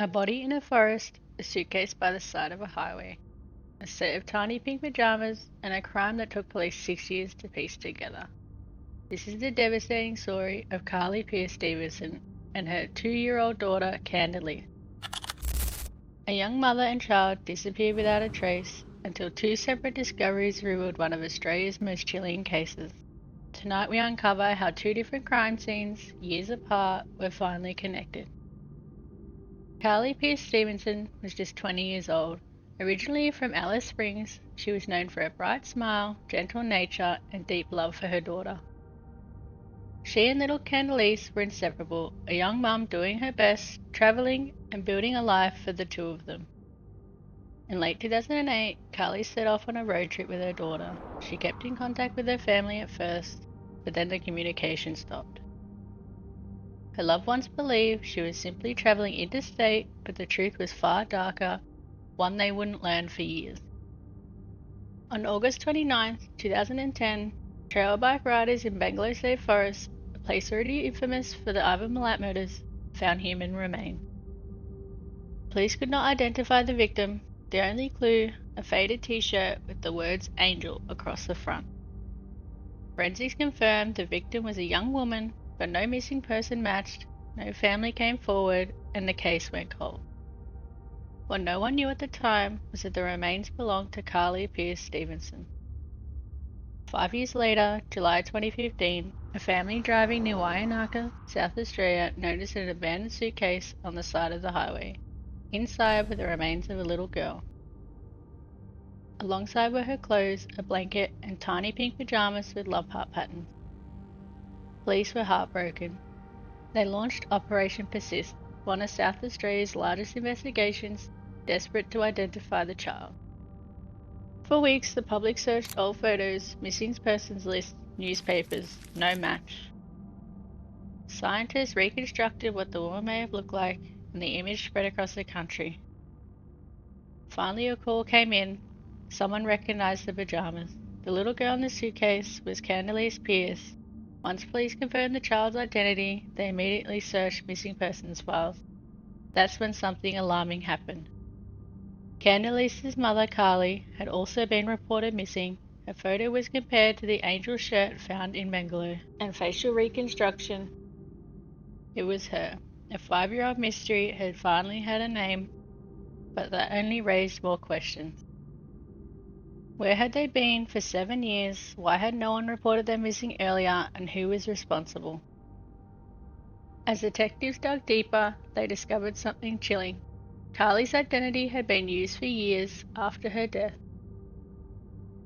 A body in a forest, a suitcase by the side of a highway, a set of tiny pink pajamas, and a crime that took police 6 years to piece together. This is the devastating story of Karlie Pearce-Stevenson and her 2-year-old daughter, Khandalyce. A young mother and child disappeared without a trace until two separate discoveries revealed one of Australia's most chilling cases. Tonight we uncover how two different crime scenes, years apart, were finally connected. Karlie Pearce-Stevenson was just 20 years old. Originally from Alice Springs, she was known for her bright smile, gentle nature, and deep love for her daughter. She and little Khandalyce were inseparable, a young mum doing her best, travelling and building a life for the two of them. In late 2008, Karlie set off on a road trip with her daughter. She kept in contact with her family at first, but then the communication stopped. Her loved ones believed she was simply travelling interstate, but the truth was far darker, one they wouldn't learn for years. On August 29, 2010, trail bike riders in Belanglo State Forest, a place already infamous for the Ivan Milat murders, found human remains. Police could not identify the victim, the only clue, a faded t-shirt with the words Angel across the front. Forensics confirmed the victim was a young woman, but no missing person matched, no family came forward, and the case went cold. What no one knew at the time was that the remains belonged to Karlie Pearce-Stevenson. 5 years later, July 2015, a family driving near Waianaka, South Australia, noticed an abandoned suitcase on the side of the highway. Inside were the remains of a little girl. Alongside were her clothes, a blanket, and tiny pink pajamas with love heart patterns. Police were heartbroken. They launched Operation Persist, one of South Australia's largest investigations, desperate to identify the child. For weeks, the public searched old photos, missing persons lists, newspapers, no match. Scientists reconstructed what the woman may have looked like, and the image spread across the country. Finally, a call came in. Someone recognized the pajamas. The little girl in the suitcase was Khandalyce Pearce. Once police confirmed the child's identity, they immediately searched missing persons files. That's when something alarming happened. Khandalyce's mother, Karlie, had also been reported missing. Her photo was compared to the Angel shirt found in Belanglo, and facial reconstruction. It was her. A 5-year-old mystery had finally had a name, but that only raised more questions. Where had they been for 7 years? Why had no one reported them missing earlier, and who was responsible? As detectives dug deeper, they discovered something chilling. Karlie's identity had been used for years after her death.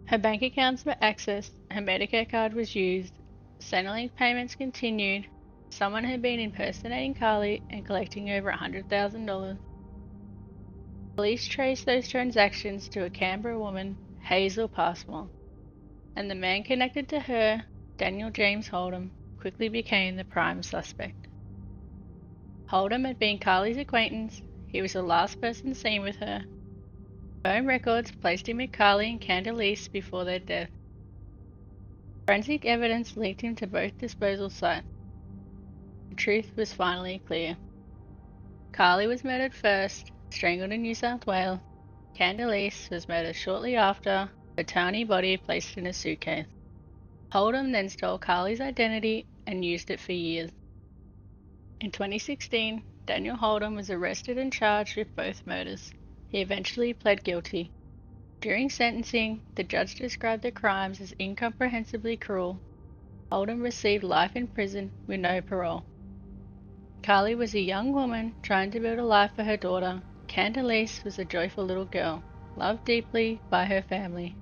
Her bank accounts were accessed, her Medicare card was used, Centrelink payments continued. Someone had been impersonating Karlie and collecting over $100,000. Police traced those transactions to a Canberra woman, Hazel Passmore, and the man connected to her, Daniel James Hold'em, quickly became the prime suspect. Hold'em had been Karlie's acquaintance. He was the last person seen with her. Phone records placed him with Karlie and Khandalyce before their death. Forensic evidence linked him to both disposal sites. The truth was finally clear. Karlie was murdered first, strangled in New South Wales. Khandalyce was murdered shortly after, her tiny body placed in a suitcase. Hold'em then stole Karlie's identity and used it for years. In 2016, Daniel Hold'em was arrested and charged with both murders. He eventually pled guilty. During sentencing, the judge described the crimes as incomprehensibly cruel. Hold'em received life in prison with no parole. Karlie was a young woman trying to build a life for her daughter. Khandalyce was a joyful little girl, loved deeply by her family.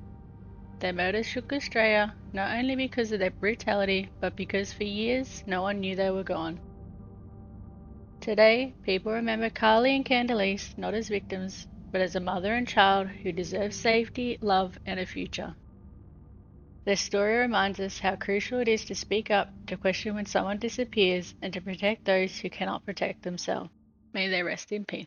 Their murders shook Australia, not only because of their brutality, but because for years no one knew they were gone. Today, people remember Karlie and Khandalyce not as victims, but as a mother and child who deserve safety, love, and a future. Their story reminds us how crucial it is to speak up, to question when someone disappears, and to protect those who cannot protect themselves. May they rest in peace.